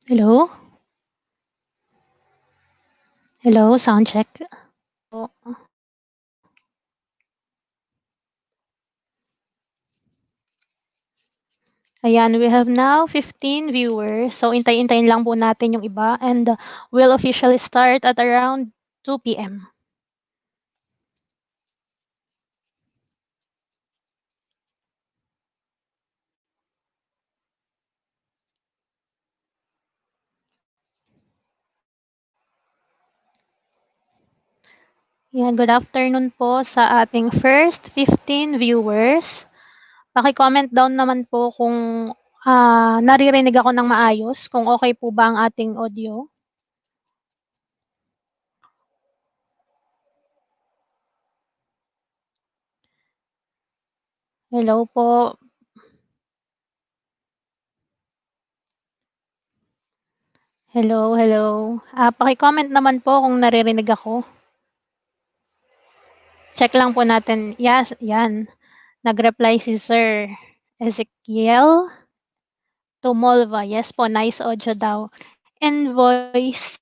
Hello? Hello, sound check. Po. Ayan, we have now 15 viewers. So, intay-intayin lang po natin yung iba and we'll officially start at around 2 p.m. Yan, good afternoon po sa ating first 15 viewers. Paki-comment down naman po kung naririnig ako ng maayos, kung okay po ba ang ating audio. Hello po. Hello, hello. Paki-comment naman po kung naririnig ako. Check lang po natin. Yes, yan. Nag-reply si Sir Ezekiel Tumolva. Yes po, nice audio daw. And voice.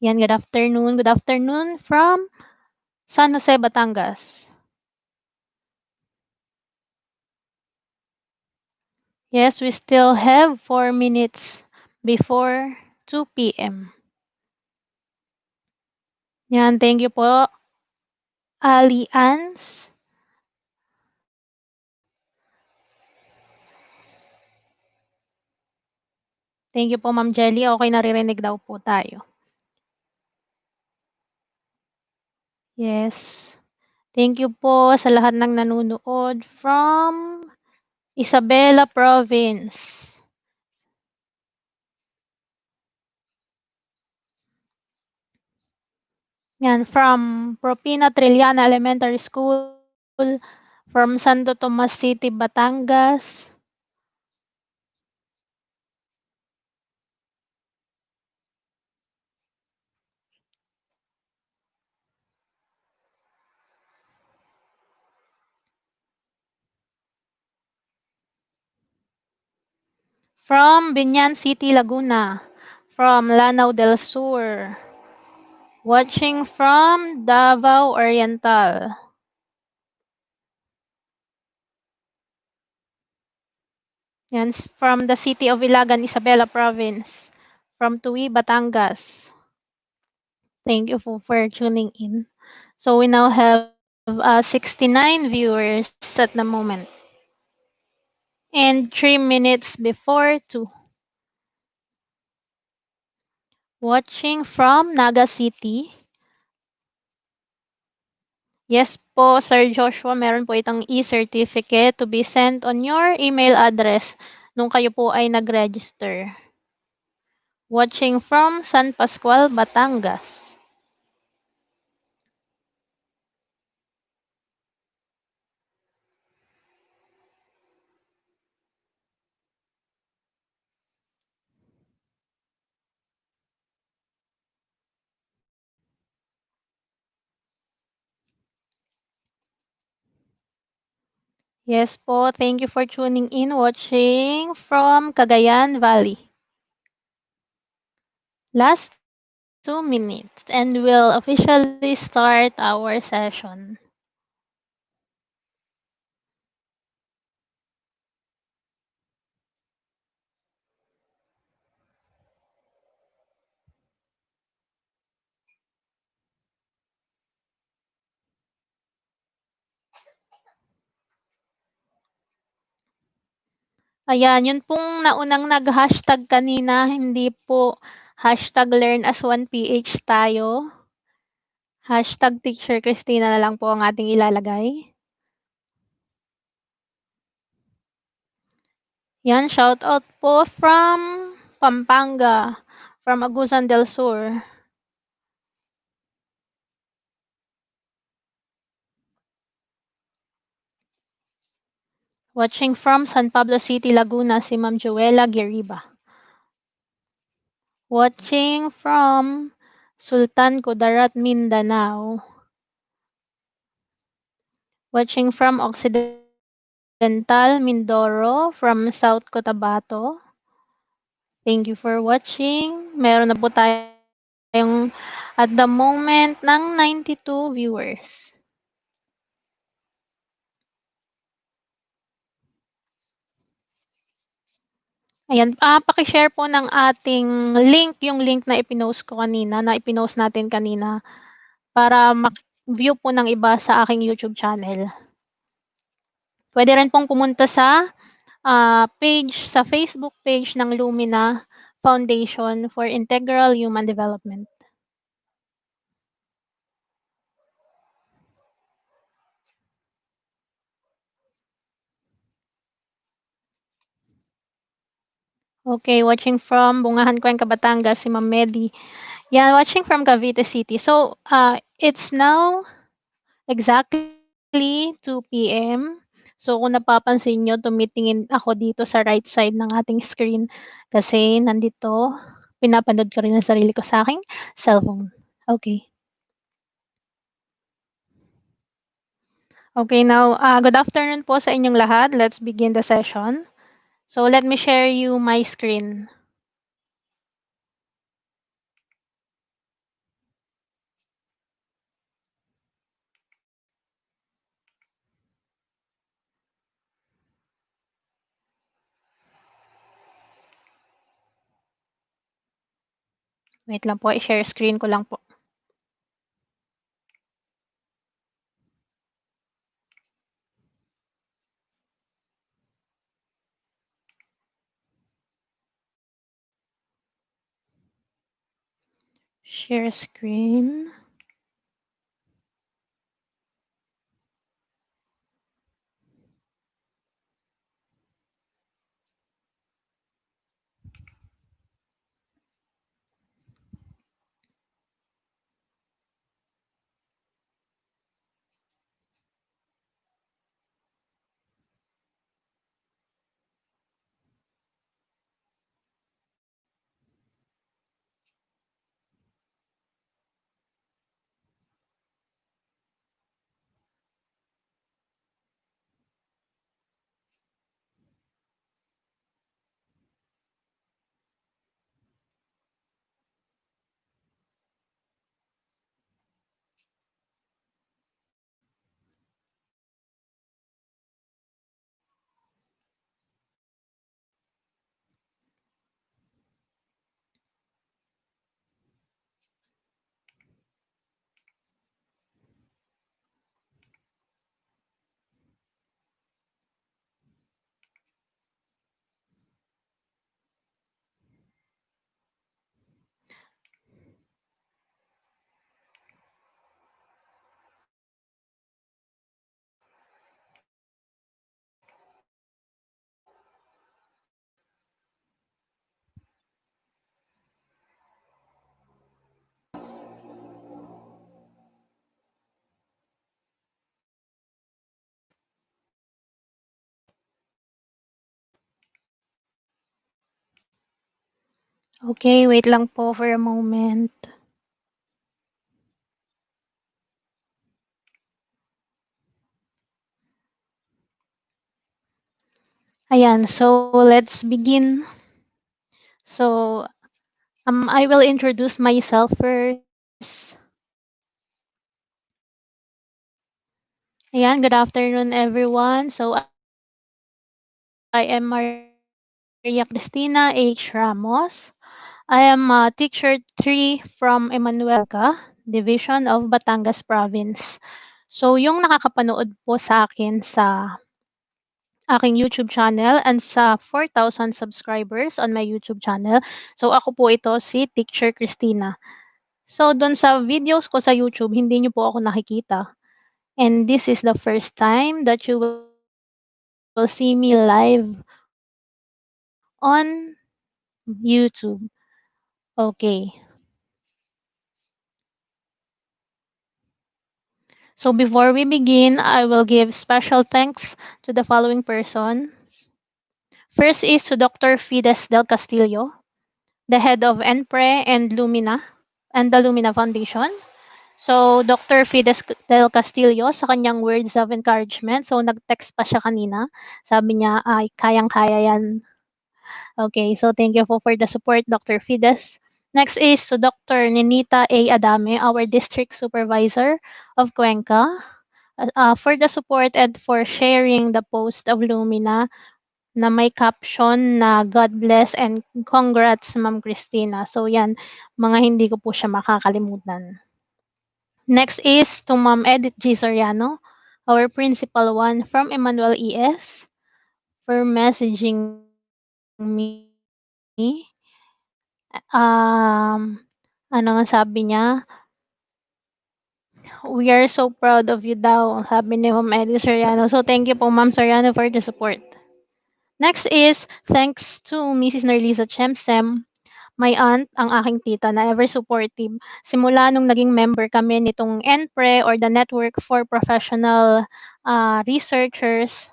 Yan, good afternoon. Good afternoon from San Jose, Batangas. Yes, we still have 4 minutes before 2 p.m. Yan, thank you po. Ali Ans. Thank you po, Ma'am Jelly. Okay, naririnig daw po tayo. Yes. Thank you po sa lahat ng nanonood from Isabela Province. Yan, from Propina Trillaana Elementary School, from Santo Tomas City, Batangas. From Binyan City, Laguna. From Lanao del Sur. Watching from Davao Oriental. Yan, from the city of Ilagan, Isabela Province. From Tuwi, Batangas. Thank you for tuning in. So we now have 69 viewers at the moment. And 3 minutes before 2. Watching from Naga City. Yes po, Sir Joshua, meron po itong e-certificate to be sent on your email address nung kayo po ay nag-register. Watching from San Pascual, Batangas. Yes po, thank you for tuning in, watching from Cagayan Valley. Last 2 minutes and we'll officially start our session. Ayan, yun pong naunang nag-hashtag kanina, hindi po hashtag learn as one PH tayo. Hashtag Teacher Kristinna na lang po ang ating ilalagay. Yan, shout out po from Pampanga, from Agusan del Sur. Watching from San Pablo City, Laguna, si Ma'am Joella Gueriba. Watching from Sultan Kudarat, Mindanao. Watching from Occidental Mindoro, from South Cotabato. Thank you for watching. Meron na po tayong at the moment ng 92 viewers. Ayan, paki-share po ng ating link, yung link na ipinost natin kanina para view po ng iba sa aking YouTube channel. Puwede rin pong pumunta sa, sa Facebook page ng Lumina Foundation for Integral Human Development. Okay, watching from Bungahan, Cuenca, Batangas, si Ma'am Medi. Yeah, watching from Cavite City. So, it's now exactly 2 PM. So, kung napapansin niyo tumitingin ako dito sa right side ng ating screen kasi nandito pinapanood ko rin ang sarili ko sa aking cellphone. Okay. Okay, now, good afternoon po sa inyong lahat. Let's begin the session. So, let me share you my screen. Wait lang po, i-share screen ko lang po. Share screen. Okay, wait lang po for a moment. Ayan, so let's begin. So, I will introduce myself first. Ayan, good afternoon everyone. So, I am Maria Cristina H. Ramos. I am teacher 3 from Emanuelca, Division of Batangas Province. So, yung nakakapanood po sa akin sa aking YouTube channel and sa 4,000 subscribers on my YouTube channel. So, ako po ito si Teacher Kristinna. So, dun sa videos ko sa YouTube, hindi niyo po ako nakikita. And this is the first time that you will see me live on YouTube. Okay. So, before we begin, I will give special thanks to the following persons. First is to Dr. Fides del Castillo, the head of NPRE and Lumina and the Lumina Foundation. So, Dr. Fides del Castillo, sa kanyang words of encouragement, so nag-text pa siya kanina. Sabi niya, ay, kayang-kaya yan. Okay, so thank you po for the support, Dr. Fides. Next is to Dr. Ninita A. Adame, our District Supervisor of Cuenca, for the support and for sharing the post of Lumina na may caption na God bless and congrats Ma'am Kristina. So yan, mga hindi ko po siya makakalimutan. Next is to Ma'am Edith G. Soriano, our Principal 1 from Emmanuel ES, for messaging me. Ano nga sabi niya, "We are so proud of you" daw, sabi ni Ma'am Edith Soriano. So thank you po Ma'am Soriano for the support. Next is thanks to Mrs. Nerlisa Chemsem, my aunt, ang aking tita na ever supportive. Simula nung naging member kami nitong NPRE or the Network for Professional Researchers,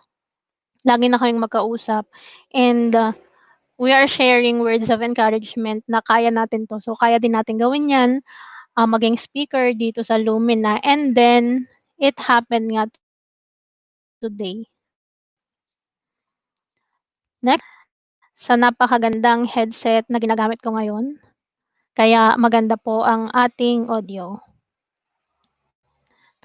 lagi na kaming magkausap. And we are sharing words of encouragement na kaya natin 'to. So, kaya din natin gawin 'yan, maging speaker dito sa Lumina, and then it happened nga today. Next, sa napakagandang headset na ginagamit ko ngayon, kaya maganda po ang ating audio.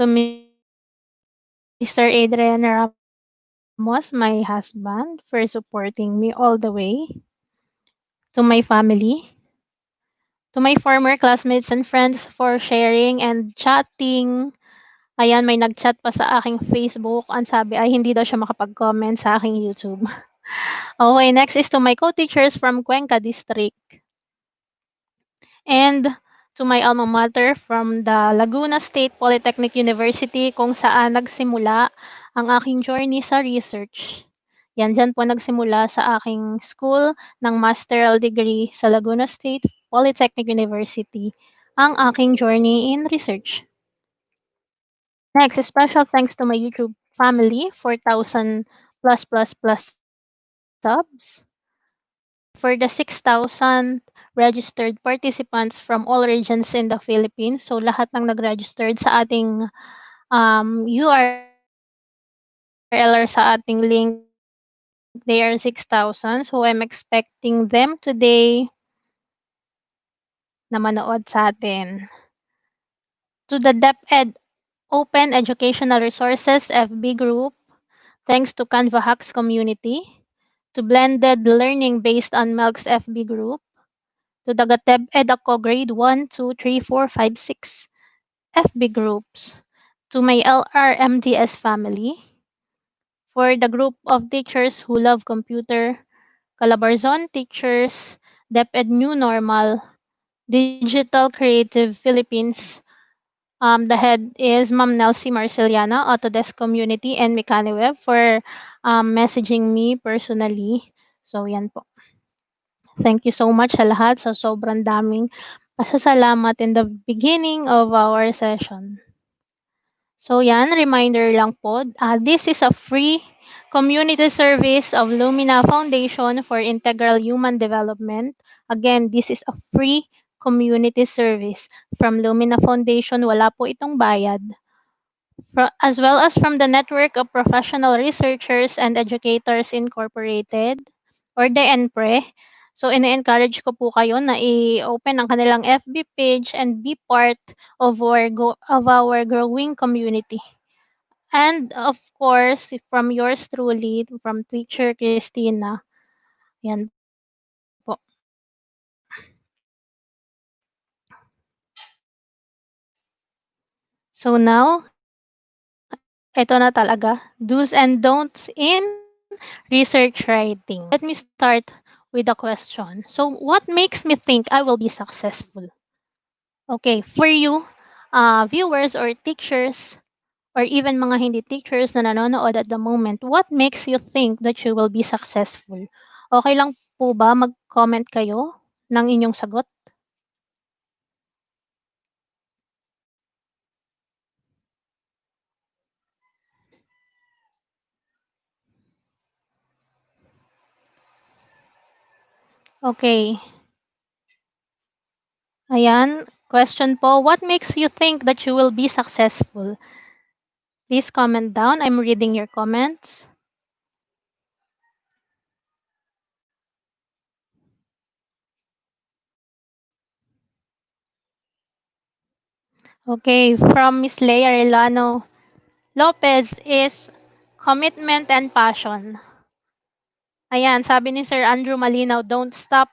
To Mr. Adrian Ramos, my husband, for supporting me all the way. To my family, to my former classmates and friends for sharing and chatting. Ayan, may nag-chat pa sa aking Facebook. Ang sabi ay hindi daw siya makapag-comment sa aking YouTube. Okay, next is to my co-teachers from Cuenca District. And to my alma mater from the Laguna State Polytechnic University kung saan nagsimula ang aking journey sa research. Yan, dyan po nagsimula sa aking school ng masteral degree sa Laguna State Polytechnic University ang aking journey in research. Next, special thanks to my YouTube family, 4,000 plus subs. For the 6,000 registered participants from all regions in the Philippines. So lahat ng nag-registered sa ating URL or sa ating link, they are 6,000. So I'm expecting them today na manood sa atin. To the DepEd Open Educational Resources FB group, thanks to Canva Hacks community, to Blended Learning based on Melk's FB group, to the GATEB Ako Grade 1, 2, 3, 4, 5, 6 FB groups, to my LRMDS family, for the group of teachers who love computer, Calabarzon Teachers, DepEd New Normal, Digital Creative Philippines. The head is Ma'am Nelsie Marceliana, Autodesk Community, and Mechaniweb for messaging me personally. So, yan po. Thank you so much sa lahat. So, sobrang daming pasasalamat in the beginning of our session. So, yan, reminder lang po. This is a free community service of Lumina Foundation for Integral Human Development. Again, this is a free community service from Lumina Foundation. Wala po itong bayad. As well as from the Network of Professional Researchers and Educators Incorporated or the NPRE. So, ini-encourage ko po kayo na i-open ang kanilang FB page and be part of our growing community. And of course, from yours truly, from Teacher Kristinna. Yan po. So now, ito na talaga, do's and don'ts in research writing. So let me start with a question. So what makes me think I will be successful? Okay, for you, viewers or teachers, or even mga hindi teachers na nanonood at the moment, what makes you think that you will be successful? Okay lang po ba mag-comment kayo ng inyong sagot? Okay. Ayan, question po, what makes you think that you will be successful? Please comment down. I'm reading your comments. Okay, from Miss Leia Arellano Lopez is commitment and passion. Ayan, sabi ni Sir Andrew Malinaw, don't stop.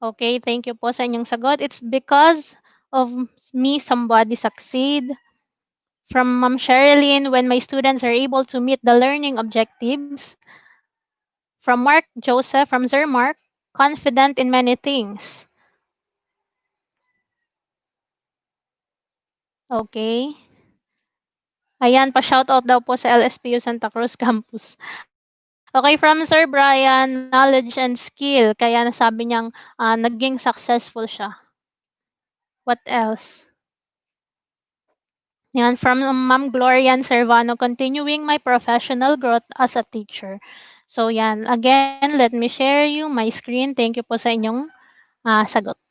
Okay, thank you po sa inyong sagot. It's because of me somebody succeed. From Ma'am Sherilyn, when my students are able to meet the learning objectives. From Mark Joseph, from Sir Mark, confident in many things. Okay. Ayan, pa-shoutout daw po sa LSPU Santa Cruz Campus. Okay, from Sir Brian, knowledge and skill. Kaya nasabi niyang naging successful siya. What else? Yan, from Ma'am Glorian Servano, continuing my professional growth as a teacher. So yan, again, let me share you my screen. Thank you po sa inyong sagot.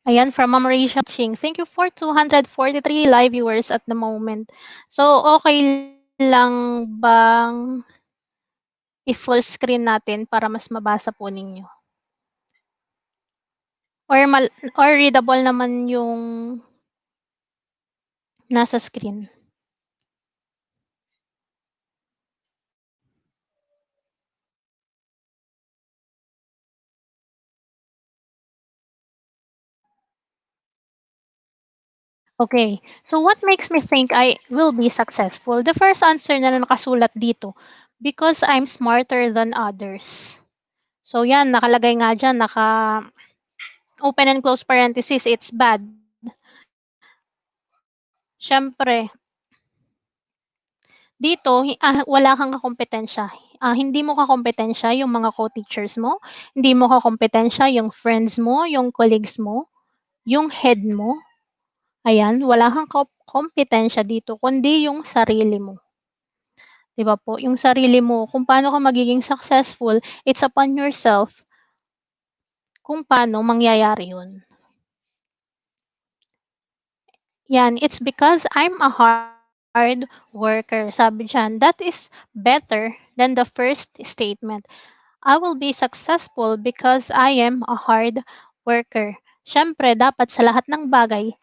Ayan, from Ma'am Risha Ching. Thank you for 243 live viewers at the moment. So, okay lang bang i-full screen natin para mas mabasa po ninyo? Or readable naman yung nasa screen? Okay. So, what makes me think I will be successful? The first answer na nakasulat dito, because I'm smarter than others. So, yan, nakalagay nga dyan, open and close parenthesis, it's bad. Siyempre, dito, wala kang kakumpetensya. Hindi mo kakumpetensya yung mga co-teachers mo, hindi mo kakumpetensya yung friends mo, yung colleagues mo, yung head mo. Ayan, wala kang kompetensya dito kundi yung sarili mo. 'Di ba po? Yung sarili mo, kung paano ka magiging successful, it's upon yourself kung paano mangyayari yun. Yan, it's because I'm a hard worker. Sabi diyan, that is better than the first statement. I will be successful because I am a hard worker. Siyempre, dapat sa lahat ng bagay,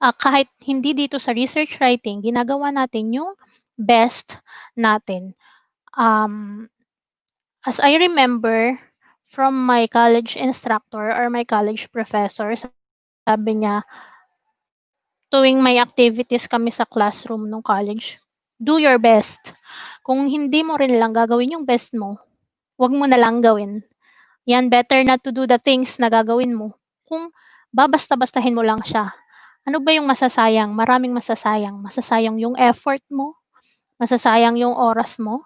kahit hindi dito sa research writing, ginagawa natin yung best natin. As I remember from my college instructor or my college professor, sabi niya, tuwing may activities kami sa classroom nung college, do your best. Kung hindi mo rin lang gagawin yung best mo, wag mo na lang gawin. Yan, better not to do the things na gagawin mo. Kung babasta-bastahin mo lang siya, ano ba yung masasayang? Maraming masasayang. Masasayang yung effort mo, masasayang yung oras mo,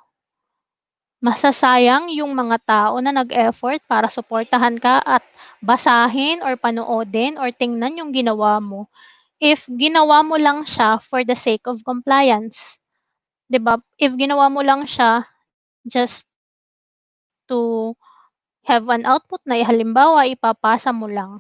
masasayang yung mga tao na nag-effort para suportahan ka at basahin or panoodin or tingnan yung ginawa mo. If ginawa mo lang siya for the sake of compliance, 'di ba? If ginawa mo lang siya just to have an output na halimbawa ipapasa mo lang.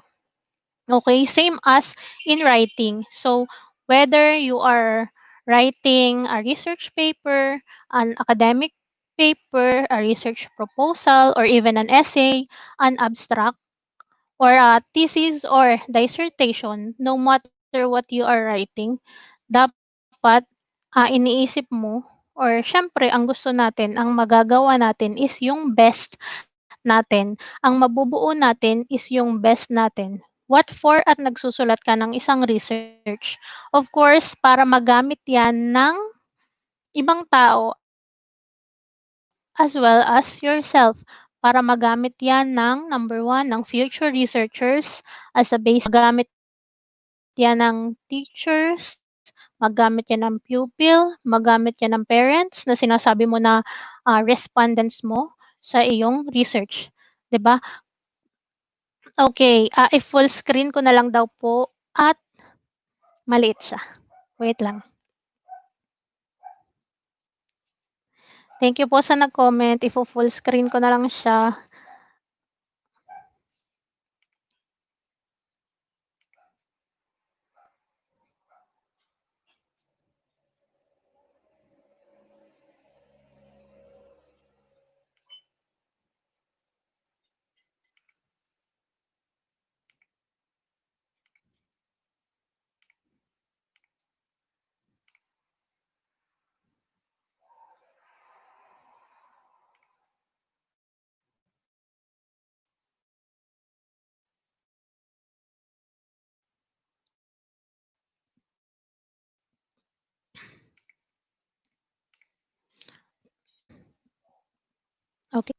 Okay, same as in writing. So, whether you are writing a research paper, an academic paper, a research proposal, or even an essay, an abstract, or a thesis or dissertation, no matter what you are writing, dapat iniisip mo or syempre ang gusto natin, ang magagawa natin is yung best natin. Ang mabubuo natin is yung best natin. What for at nagsusulat ka ng isang research? Of course, para magamit yan ng ibang tao as well as yourself. Para magamit yan ng number one, ng future researchers as a base. Magamit yan ng teachers, magamit yan ng pupil, magamit yan ng parents na sinasabi mo na respondents mo sa iyong research. 'di ba? Okay, i-full screen ko na lang daw po at maliit siya. Wait lang. Thank you po sa nag-comment, ifo-full screen ko na lang siya. Okay.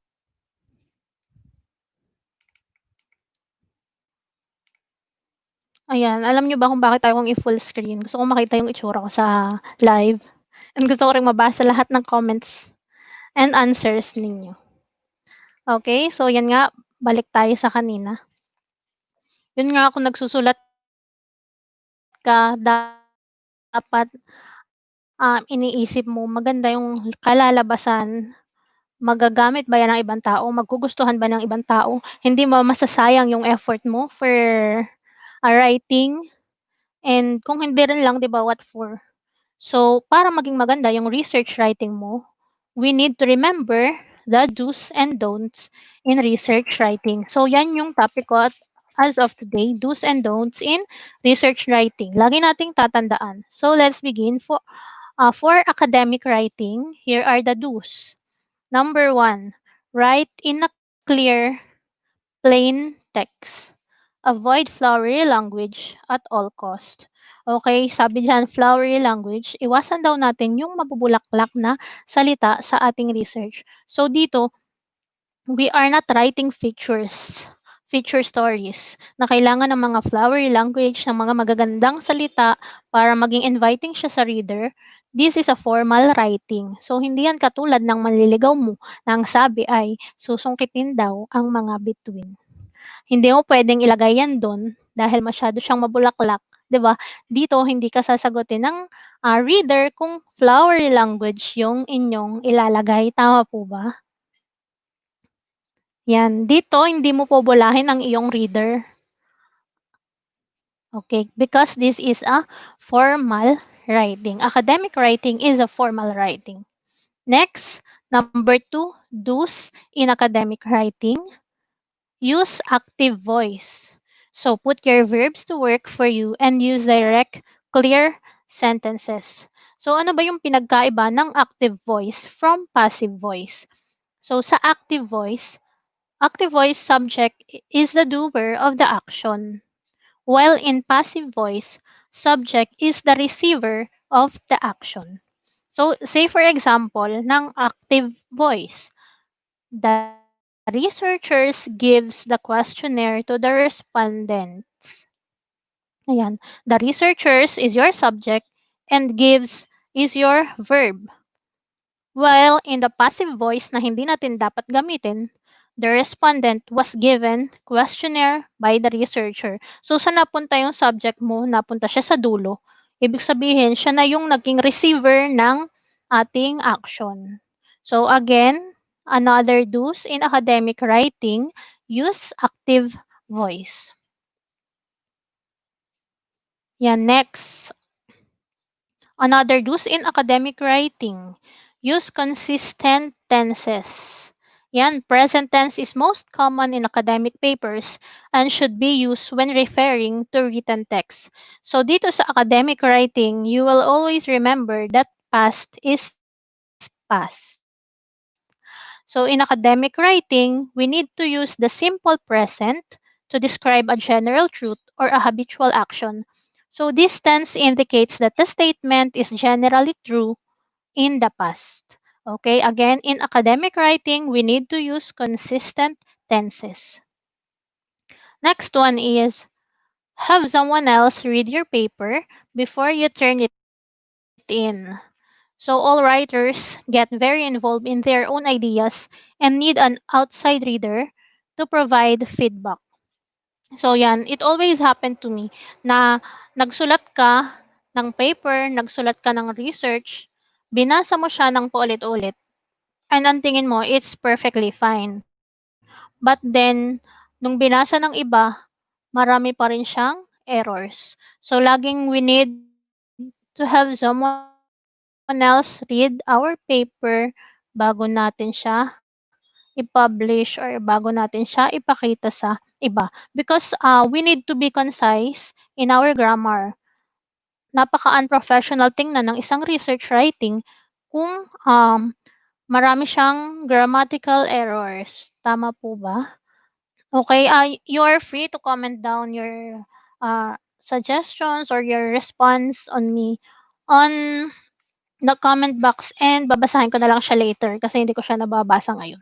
Ayan, alam niyo ba kung bakit ayaw kong i-full screen? Gusto kong makita yung itsura ko sa live and gusto ko ring mabasa lahat ng comments and answers ninyo. Okay, so 'yan nga, balik tayo sa kanina. 'Yun nga kung nagsusulat ka dapat, iniisip mo maganda yung kalalabasan, magagamit ba 'yan ng ibang tao, magugustuhan ba ng ibang tao, hindi ba masasayang yung effort mo for, writing and kung hindi rin lang 'di ba, what for? So, para maging maganda yung research writing mo, we need to remember the do's and don'ts in research writing. So, yan yung topic ko at as of today, do's and don'ts in research writing. Lagi nating tatandaan. So, let's begin. For academic writing, here are the do's. Number one, write in a clear, plain text. Avoid flowery language at all cost. Okay, sabi diyan flowery language, iwasan daw natin yung mabubulaklak na salita sa ating research. So dito, we are not writing feature stories na kailangan ng mga flowery language, ng mga magagandang salita para maging inviting siya sa reader. This is a formal writing. So hindi yan katulad ng manliligaw mo na ang sabi ay susungkitin daw ang mga bituin. Hindi mo puwedeng ilagay 'yan do'n dahil masyado siyang mabulaklak, 'di ba? Dito hindi ka sasagutin ng, reader kung flowery language yung inyong ilalagay, tama po ba? 'Yan, dito hindi mo bobolahin ang iyong reader, okay? Because this is a formal writing. Academic writing is a formal writing. Next, number 2, do's in academic writing. Use active voice. So put your verbs to work for you and use direct, clear sentences. So ano ba yung pinagkaiba ng active voice from passive voice? So sa active voice subject is the doer of the action, while in passive voice, subject is the receiver of the action. So say for example ng active voice, the researchers gives the questionnaire to the respondents. Ayan. The researchers is your subject and gives is your verb. While in the passive voice na hindi natin dapat gamitin, the respondent was given questionnaire by the researcher. So, saan napunta yung subject mo? Napunta siya sa dulo. Ibig sabihin, siya na yung naging receiver ng ating action. So, again, another do's in academic writing, use active voice. Yan, next. Another do's in academic writing, use consistent tenses. Yan, present tense is most common in academic papers and should be used when referring to written text. So dito sa academic writing, you will always remember that past is past. So in academic writing, we need to use the simple present to describe a general truth or a habitual action. So this tense indicates that the statement is generally true in the past. Okay, again, in academic writing, we need to use consistent tenses. Next one is have someone else read your paper before you turn it in. So all writers get very involved in their own ideas and need an outside reader to provide feedback. So yan, it always happened to me na nagsulat ka ng paper, nagsulat ka ng research, binasa mo siya ng paulit-ulit, and ang tingin mo, it's perfectly fine. But then, nung binasa ng iba, marami pa rin siyang errors. So, laging we need to have someone else read our paper bago natin siya i-publish or bago natin siya ipakita sa iba. Because we need to be concise in our grammar. Napaka-unprofessional tingnan ng isang research writing kung marami siyang grammatical errors. Tama po ba? Okay, you are free to comment down your suggestions or your response on me on the comment box, and babasahin ko na lang siya later kasi hindi ko siya nababasa ngayon.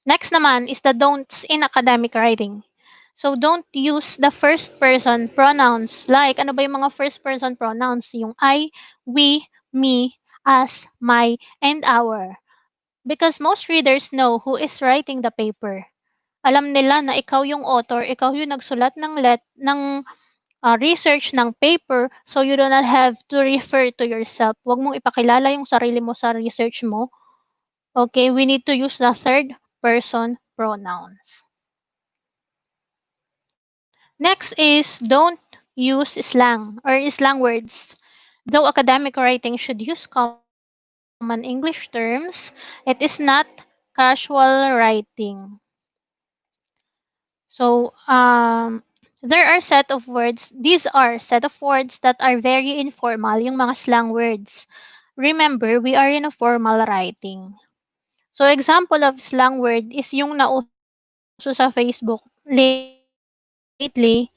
Next naman is the don'ts in academic writing. So, don't use the first person pronouns. Like, ano ba yung mga first person pronouns? Yung I, we, me, us, my, and our. Because most readers know who is writing the paper. Alam nila na ikaw yung author, ikaw yung nagsulat ng research ng paper, so you do not have to refer to yourself. Huwag mong ipakilala yung sarili mo sa research mo. Okay, we need to use the third person pronouns. Next is don't use slang or slang words. Though academic writing should use common English terms, it is not casual writing. So, there are set of words. These are set of words that are very informal, yung mga slang words. Remember, we are in a formal writing. So, example of slang word is yung nauso sa Facebook lately.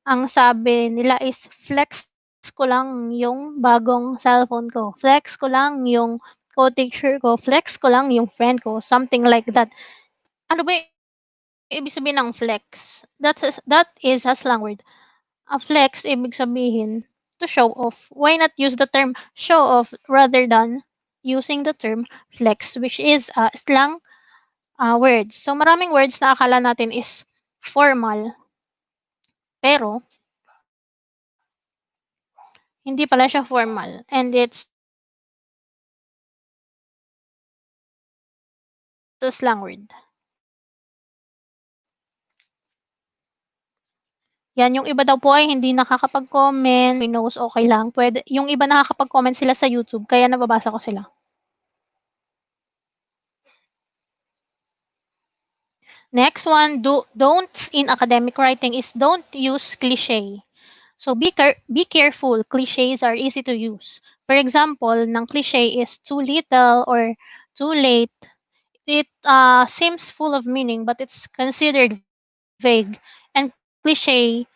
Ang sabi nila is, flex ko lang yung bagong cellphone ko. Flex ko lang yung co-teacher ko. Flex ko lang yung friend ko. Something like that. Ano ba yung ibig sabihin ng flex? That is a slang word. A flex, ibig sabihin, to show off. Why not use the term show off rather than using the term flex, which is slang words. So, maraming words na akala natin is formal, pero hindi pala siya formal. And it's a slang word. Yan, yung iba daw po ay hindi nakakapag-comment, pinost, okay lang. Pwede, yung iba nakakapag-comment sila sa YouTube, kaya nababasa ko sila. Next one, don'ts in academic writing is don't use cliche. So be careful. Cliches are easy to use. For example, ng cliche is too little or too late. It seems full of meaning, but it's considered vague and cliche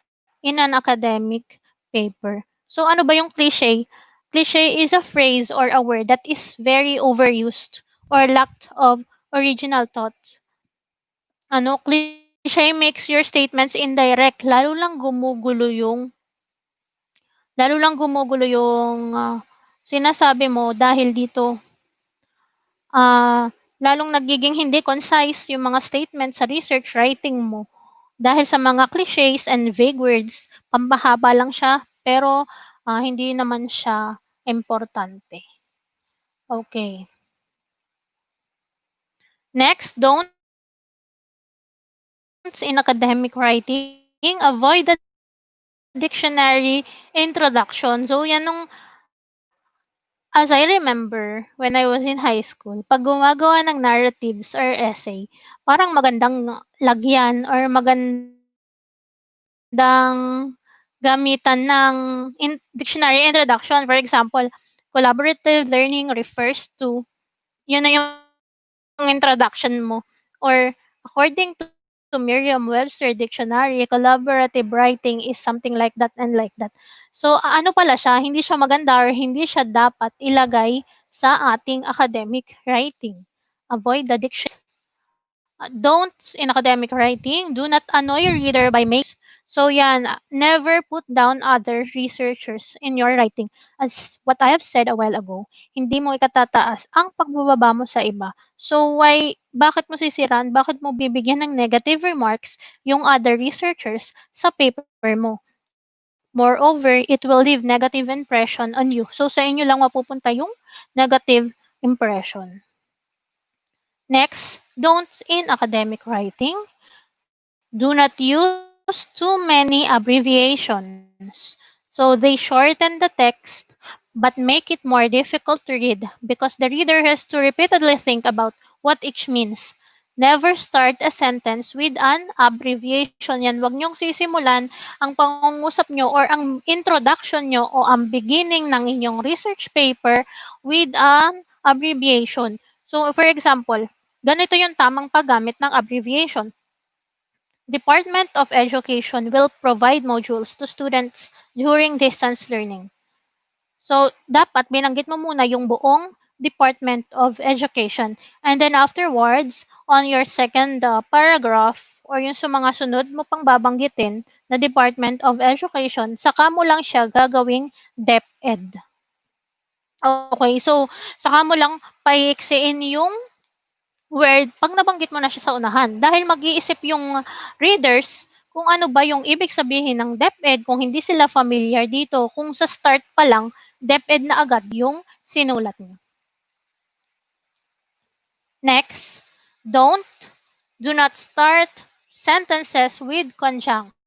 in an academic paper. So ano ba yung cliche? Cliche is a phrase or a word that is very overused or lack of original thoughts. Ano, cliche makes your statements indirect, lalo lang gumugulo yung sinasabi mo dahil dito lalong nagiging hindi concise yung mga statement sa research writing mo. Dahil sa mga cliches and vague words, pampahaba lang siya, pero hindi naman siya importante. Okay. Next, don'ts in academic writing. Avoid the dictionary introduction. So, yan nung, as I remember, when I was in high school, pag gumagawa ng narratives or essay, parang magandang lagyan or magandang gamitan ng dictionary introduction. For example, collaborative learning refers to, yun na yung introduction mo. Or according to Merriam-Webster Dictionary, collaborative writing is something like that and like that. So, ano pala siya, hindi siya maganda or hindi siya dapat ilagay sa ating academic writing. Avoid the dictionary. Don'ts in academic writing. Do not annoy your reader by making notes. So yan, never put down other researchers in your writing. As what I have said a while ago, hindi mo ikatataas ang pagbababa mo sa iba. So why bakit mo sisiraan, bakit mo bibigyan ng negative remarks yung other researchers sa paper mo? Moreover, it will leave negative impression on you. So, sa inyo lang mapupunta yung negative impression. Next, don'ts in academic writing. Do not use too many abbreviations. So they shorten the text but make it more difficult to read because the reader has to repeatedly think about what each means. Never start a sentence with an abbreviation. Yan, wag niyong sisimulan ang pangungusap nyo or ang introduction nyo o ang beginning ng inyong research paper with an abbreviation. So, for example, ganito yung tamang paggamit ng abbreviation. Department of Education will provide modules to students during distance learning. So, dapat binanggit mo muna yung buong Department of Education. And then afterwards, on your second paragraph or yung sa mga sunod mo pang babanggitin na Department of Education, saka mo lang siya gagawing DepEd. Okay, so saka mo lang paiksiin yung word 'pag nabanggit mo na siya sa unahan. Dahil mag-iisip yung readers kung ano ba yung ibig sabihin ng DepEd kung hindi sila familiar dito, kung sa start pa lang, DepEd na agad yung sinulat niyo. Next, don't, do not start sentences with conjunctions. So, conjunctions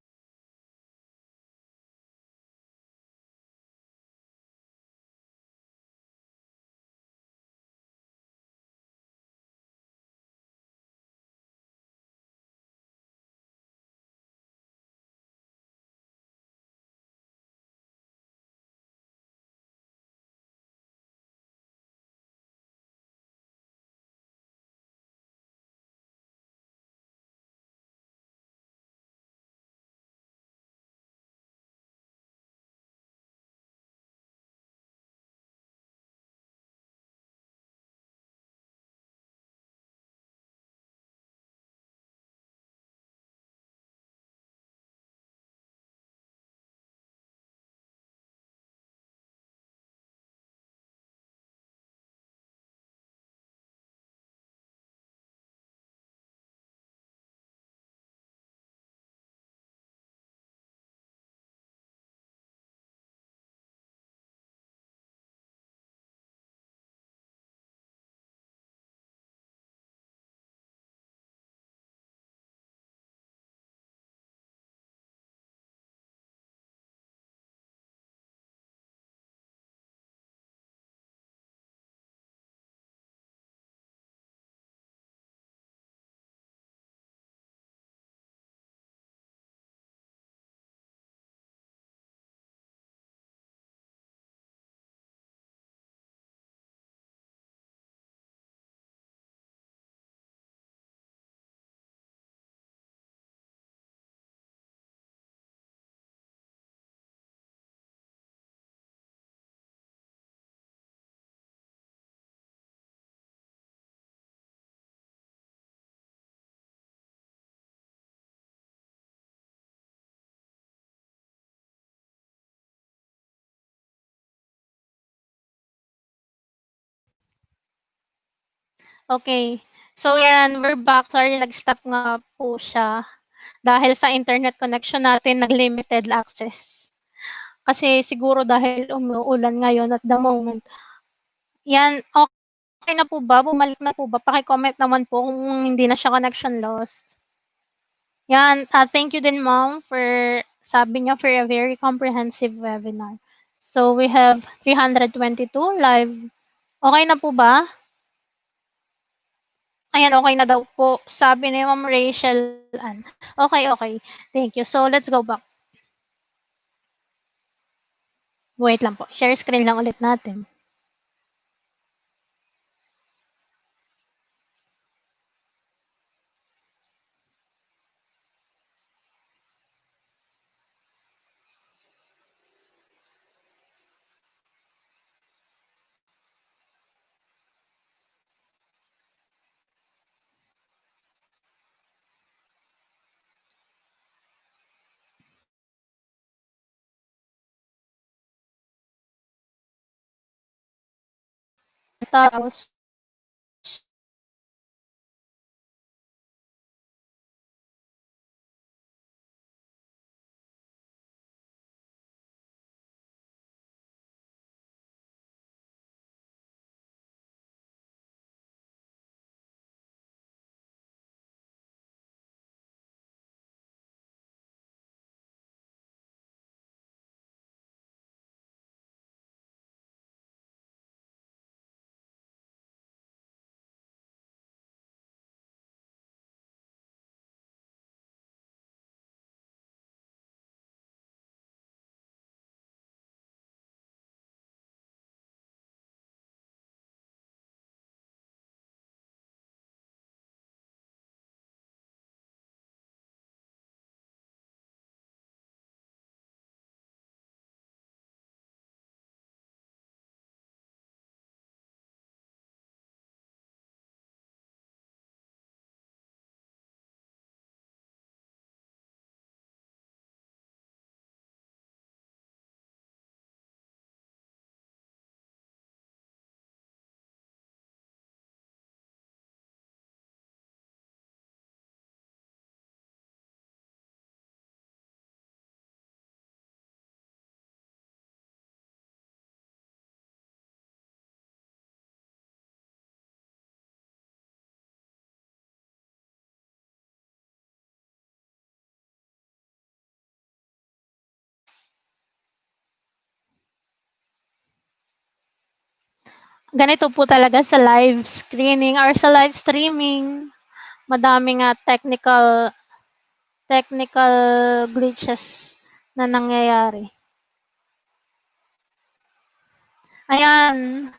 Okay. So yan, we're back. Sorry, nag-stop nga po siya dahil sa internet connection natin nag-limited access. Kasi siguro dahil umuulan ngayon at the moment. Yan, okay na po ba? Bumalik na po ba? Paki-comment naman po kung hindi na siya connection lost. Yan, thank you din ma'am for sabi niya for a very comprehensive webinar. So we have 322 live. Okay na po ba? Ayan, okay na daw po. Sabi ni Ma'am Rachel Ann. Okay, okay. Thank you. So, let's go back. Wait lang po. Share screen lang ulit natin. Tapos, Ganito po talaga sa live screening or sa live streaming. Madami nga technical glitches na nangyayari. Ayan,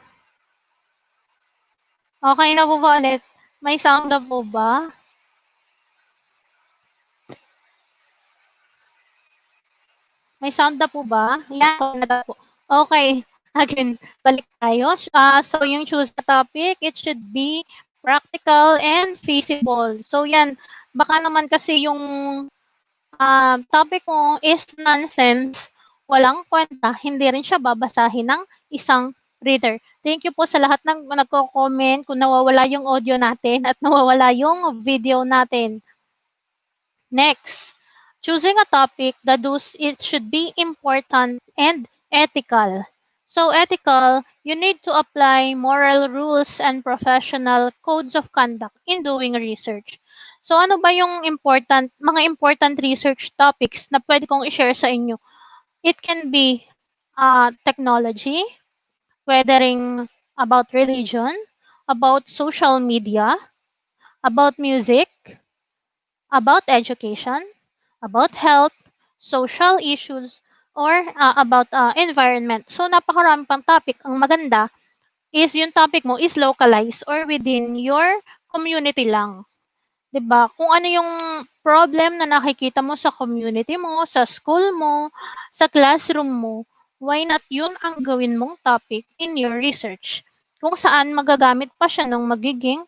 okey na po ba ulit? May sound na po ba? May sound na po ba? Yan, okey na daw po. Okey, again, balik tayo. So yung choose na topic, it should be practical and feasible. So yan, baka naman kasi yung topic mo is nonsense, walang kwenta, hindi rin siya babasahin ng isang reader. Thank you po sa lahat ng nagko-comment kung nawawala yung audio natin at nawawala yung video natin. Next, choosing a topic, the do's, it should be important and ethical. So ethical, you need to apply moral rules and professional codes of conduct in doing research. So ano ba yung mga important research topics na pwede kong i-share sa inyo? It can be technology, weathering about religion, about social media, about music, about education, about health, social issues, or about environment. So napakarami pang topic. Ang maganda is yung topic mo is localized or within your community lang. 'Di ba? Kung ano yung problem na nakikita mo sa community mo, sa school mo, sa classroom mo, why not yun ang gawin mong topic in your research? Kung saan magagamit pa siya ng magiging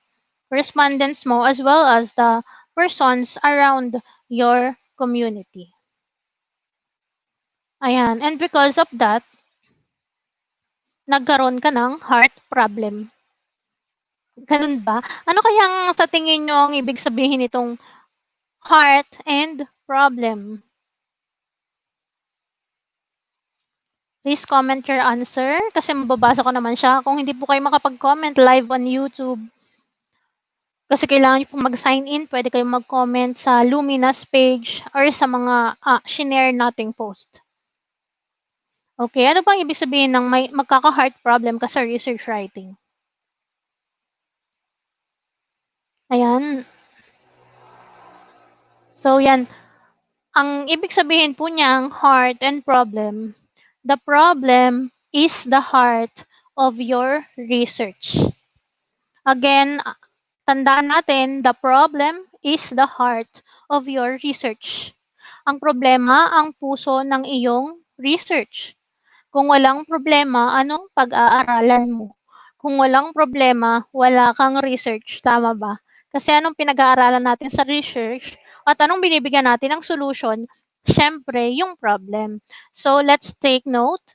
respondents mo as well as the persons around your community. Ayan, and because of that, nagkaroon ka ng heart problem. Ganun ba? Ano kayang sa tingin niyo ang ibig sabihin nitong heart and problem? Please comment your answer kasi mababasa ko naman siya. Kung hindi po kayo makapag-comment live on YouTube, kasi kailangan niyo pong mag-sign in, pwede kayong mag-comment sa Lumina's page or sa mga shinare nating post. Okay, ano bang ibig sabihin ng may magkaka-heart problem ka sa research writing? Ayan. So yan, ang ibig sabihin po niyang heart and problem, the problem is the heart of your research. Again, tandaan natin, the problem is the heart of your research. Ang problema, ang puso ng iyong research. Kung walang problema, anong pag-aaralan mo? Kung walang problema, wala kang research, tama ba? Kasi anong pinag-aaralan natin sa research at anong binibigyan natin ng solution? Siyempre, yung problem. So, let's take note.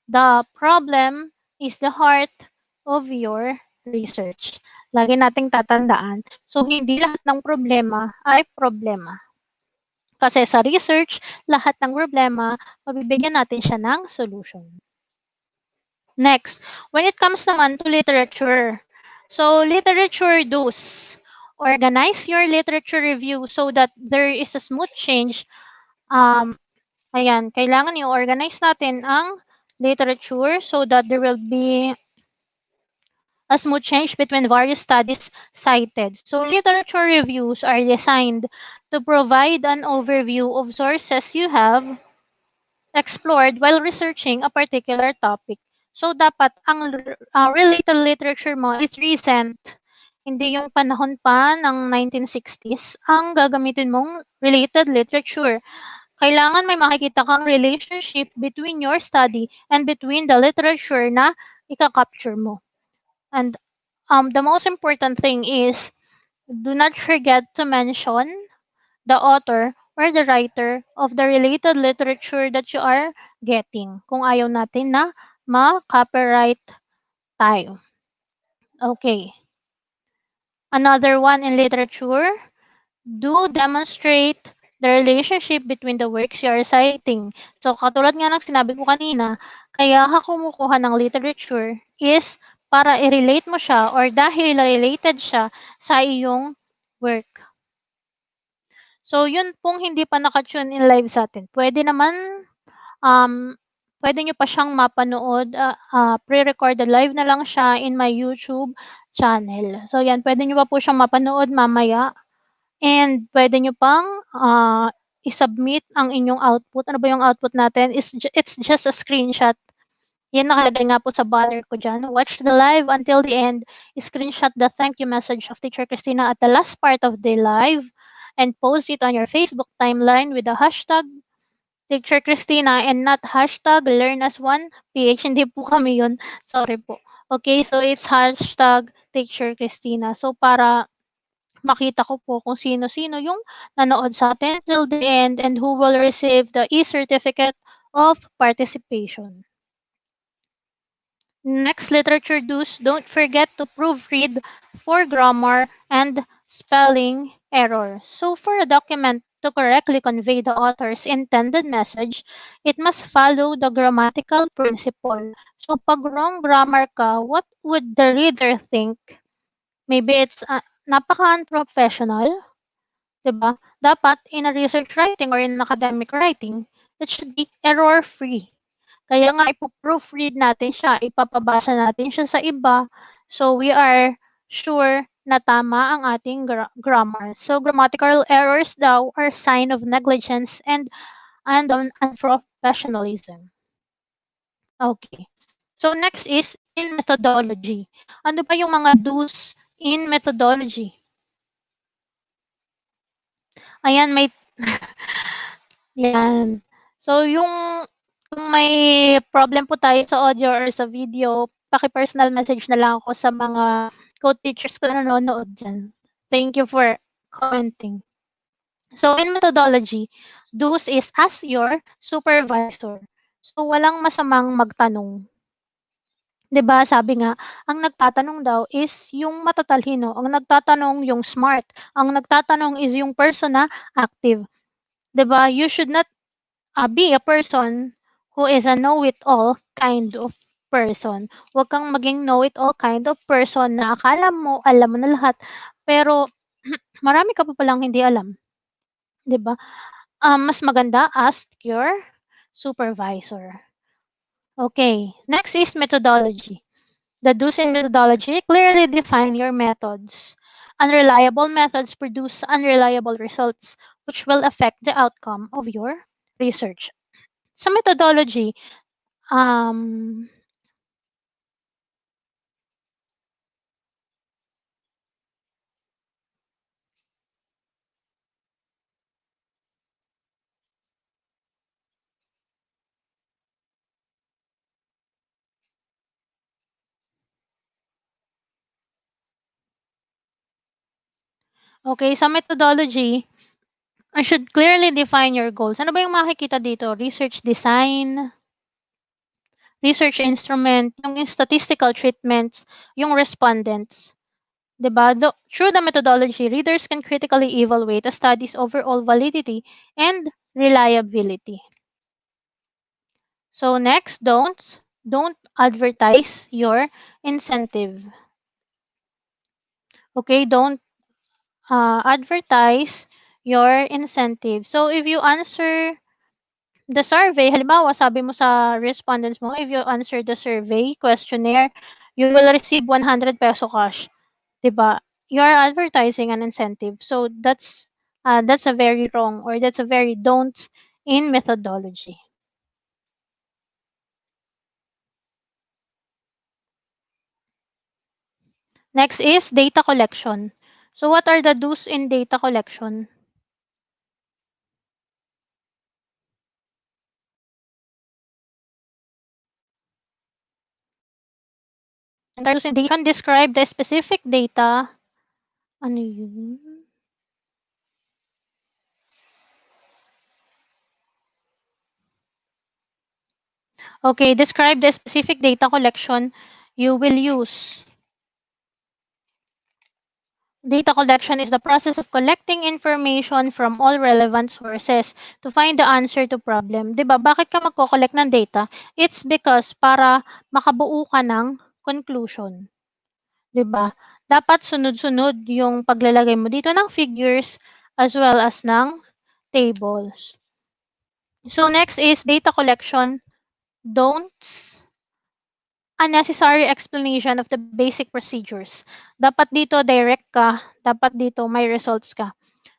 The problem is the heart of your research. Lagi nating tatandaan. So, hindi lahat ng problema ay problema. Kasi sa research, lahat ng problema, mabibigyan natin siya ng solution. Next, when it comes naman to literature. So, literature do's. Organize your literature review so that there is a smooth change. Ayan, kailangan i-organize natin ang literature so that there will be a smooth change between various studies cited. So, literature reviews are designed to provide an overview of sources you have explored while researching a particular topic. So, dapat ang related literature mo is recent. Hindi yung panahon pa ng 1960s ang gagamitin mong related literature. Kailangan may makikita kang relationship between your study and between the literature na ika-capture mo. And the most important thing is do not forget to mention the author or the writer of the related literature that you are getting kung ayaw natin na ma-copyright tayo. Okay. Another one in literature, do demonstrate the relationship between the works you are citing. So, katulad nga ng sinabi ko kanina, kaya ka kumukuha ng literature is para i-relate mo siya or dahil related siya sa iyong work. So, yun pong hindi pa naka-tune in live sa atin. Um, puwede niyo pa siyang mapanood, pre-recorded live na lang siya in my YouTube channel. So 'yan, puwede niyo pa po siyang mapanood mamaya and puwede niyo pang, i-submit ang inyong output. Ano ba yung output natin is it's just a screenshot. 'Yan nakalagay nga po sa banner ko diyan. Watch the live until the end. Screenshot the thank you message of Teacher Kristinna at the last part of the live and post it on your Facebook timeline with the hashtag Teacher Kristinna and not hashtag Learn as One PH. Hindi po kami yun. Sorry po. Okay, so it's hashtag Teacher Kristinna. So para makita ko po kung sino-sino yung nanood sa atin till the end and who will receive the e-certificate of participation. Next, literature do's. Don't forget to proofread for grammar and spelling error. So for a document to correctly convey the author's intended message, it must follow the grammatical principle. So pag wrong grammar ka, what would the reader think? Maybe it's napaka-unprofessional, 'di ba? Dapat in a research writing or in academic writing, it should be error-free. Kaya nga ipo-proofread natin siya, ipapabasa natin siya sa iba, so we are sure na tama ang ating grammar. So grammatical errors daw are sign of negligence and unprofessionalism. Okay. So next is in methodology. Ano ba yung mga do's in methodology? Ayan, may yan. So kung may problem po tayo sa audio or sa video, paki-personal message na lang ako sa mga co-teachers ko na nanonood diyan. Thank you for commenting. So in methodology, do's is ask your supervisor. So walang masamang magtanong. 'Di ba sabi nga, ang nagtatanong daw is yung matatalino, ang nagtatanong yung smart, ang nagtatanong is yung person na active. 'Di ba? You should not be a person who is a know-it-all kind of person. Huwag kang maging know-it-all kind of person na akala mo alam mo na lahat, pero marami ka pa palang hindi alam, 'di ba? Mas maganda ask your supervisor. Okay, next is methodology. The do's in methodology clearly define your methods. Unreliable methods produce unreliable results, which will affect the outcome of your research. Sa methodology, um, okay, sa methodology, I should clearly define your goals. Ano ba yung makikita dito? Research design, research instrument, yung statistical treatments, yung respondents. 'Di ba? Through the methodology, readers can critically evaluate a study's overall validity and reliability. So next, don't advertise your incentive. Okay, don't advertise your incentive. So if you answer the survey, halimbawa sabi mo sa respondents mo, if you answer the survey questionnaire, you will receive 100 peso cash, 'di ba? You are advertising an incentive. So that's a very wrong or that's a very don't in methodology. Next is data collection. So what are the do's in data collection? And do's in data, describe the specific data. Ano yun? Okay, describe the specific data collection you will use. Data collection is the process of collecting information from all relevant sources to find the answer to problem. 'Di ba? Bakit ka magko-collect ng data? It's because para makabuo ka ng conclusion. 'Di ba? Dapat sunod-sunod yung paglalagay mo dito ng figures as well as ng tables. So next is data collection. don'ts, unnecessary explanation of the basic procedures. Dapat dito direct ka, dapat dito may results ka.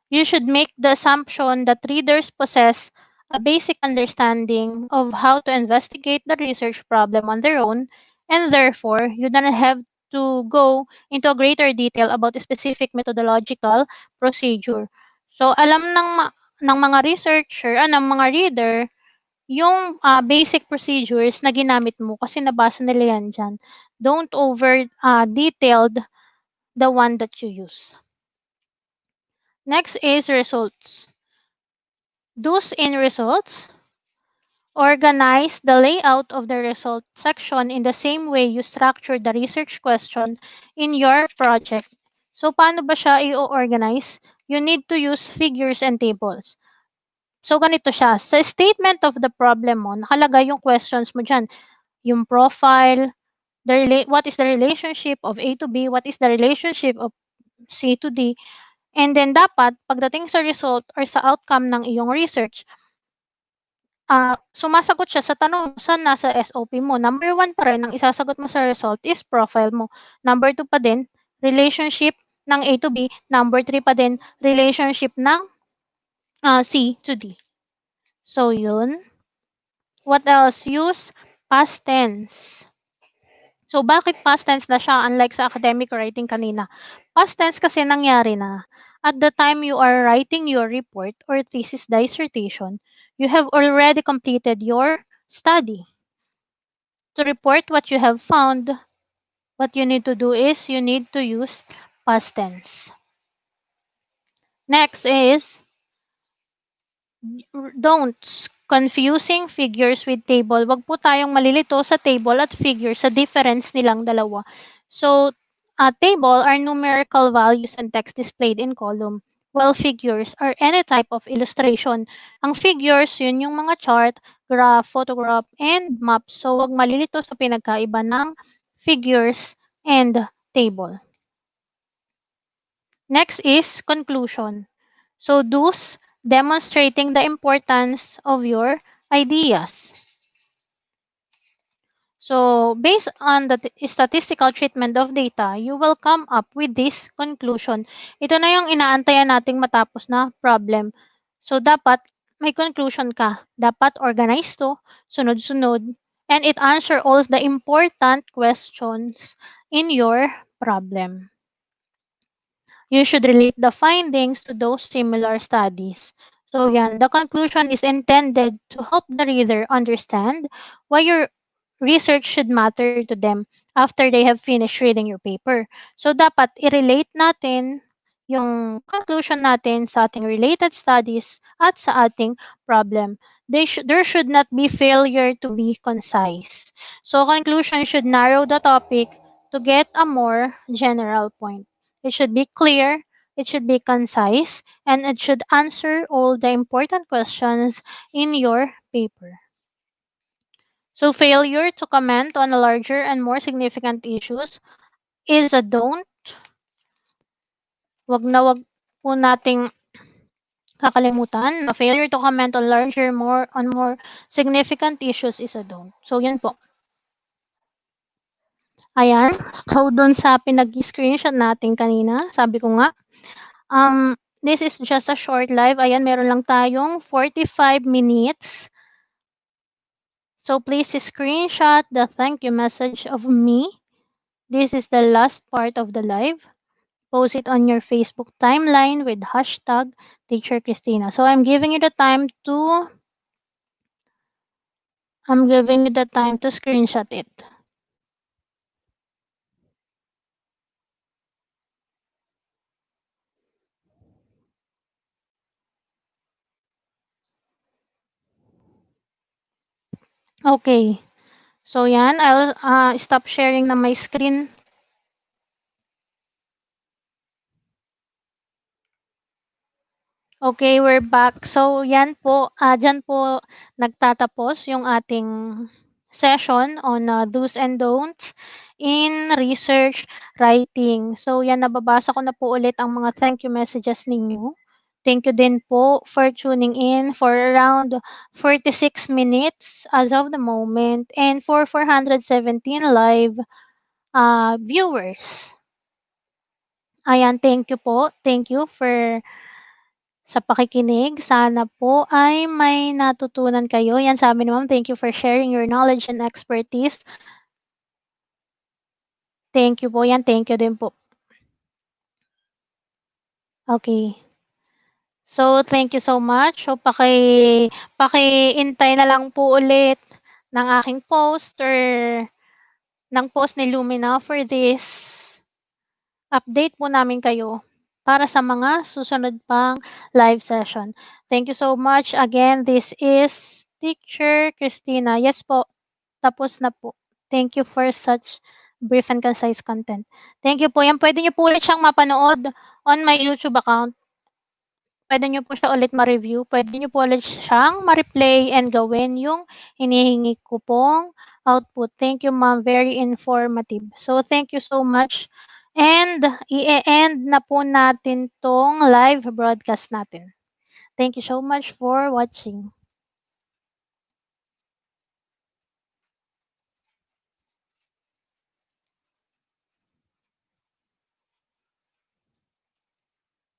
You should make the assumption that readers possess a basic understanding of how to investigate the research problem on their own, and therefore, you don't have to go into a greater detail about a specific methodological procedure. So, alam ng mga researcher, ng mga reader, yung basic procedures na ginamit mo kasi nabasa nila yan dyan. Don't over detailed the one that you use. Next is results. Those in results, organize the layout of the result section in the same way you structure the research question in your project. So, paano ba siya i-organize? You need to use figures and tables. So, ganito siya. Sa statement of the problem mo, nakalagay yung questions mo dyan. Yung profile, what is the relationship of A to B, what is the relationship of C to D, and then dapat, pagdating sa result or sa outcome ng iyong research, sumasagot siya sa tanong saan nasa SOP mo. Number 1 pa rin ang isasagot mo sa result is profile mo. Number 2 pa din, relationship ng A to B. Number 3 pa din, relationship ng C to D. So, yun. What else? Use past tense. So, bakit past tense na siya unlike sa academic writing kanina? Past tense kasi nangyari na. At the time you are writing your report or thesis dissertation, you have already completed your study. To report what you have found, what you need to do is you need to use past tense. Next is don'ts. Confusing figures with table. Wag po tayong malilito sa table at figure sa difference nilang dalawa. So, a table are numerical values and text displayed in column, while figures are any type of illustration. Ang figures, yun yung mga chart, graph, photograph, and maps. So, wag malilito sa pinagkaiba ng figures and table. Next is conclusion. So, those demonstrating the importance of your ideas. So, based on the statistical treatment of data, you will come up with this conclusion. Ito na yung inaantayan nating matapos na problem. So, dapat may conclusion ka. Dapat organized to, sunod-sunod, and it answer all the important questions in your problem. You should relate the findings to those similar studies. So yan, the conclusion is intended to help the reader understand why your research should matter to them after they have finished reading your paper. So dapat i-relate natin yung conclusion natin sa ating related studies at sa ating problem. There should not be failure to be concise. So conclusion should narrow the topic to get a more general point. It should be clear, it should be concise, and it should answer all the important questions in your paper. So failure to comment on a larger and more significant issues is a don't. Wag po nating kakalimutan na failure to comment on more significant issues is a don't. So yan po. Ayan. So dun sa pinag-screenshot natin kanina, sabi ko nga, this is just a short live. Ayan, meron lang tayong 45 minutes. So please screenshot the thank you message of me. This is the last part of the live. Post it on your Facebook timeline with hashtag Teacher Kristinna. So I'm giving you the time to screenshot it. Okay. So yan, I'll stop sharing na my screen. Okay, we're back. So yan po, dyan po nagtatapos yung ating session on do's and don'ts in research writing. So yan, nababasa ko na po ulit ang mga thank you messages ninyo. Thank you din po for tuning in for around 46 minutes as of the moment and for 417 live viewers. Ayan, thank you po. Thank you for sa pakikinig. Sana po ay may natutunan kayo. Yan sabi ni ma'am, thank you for sharing your knowledge and expertise. Thank you po yan. Thank you din po. Okay. So, thank you so much. So, pakiintay na lang po ulit ng aking post or ng post ni Lumina for this update po namin kayo para sa mga susunod pang live session. Thank you so much. Again, this is Teacher Kristinna. Yes po, tapos na po. Thank you for such brief and concise content. Thank you po. Yan, pwede niyo po ulit siyang mapanood on my YouTube account. Puwede niyo po siya ulit ma-review, puwede niyo po ulit siyang ma-replay and gawin yung hinihingi ko pong output. Thank you ma'am, very informative. So, thank you so much and i-e-end na po natin 'tong live broadcast natin. Thank you so much for watching.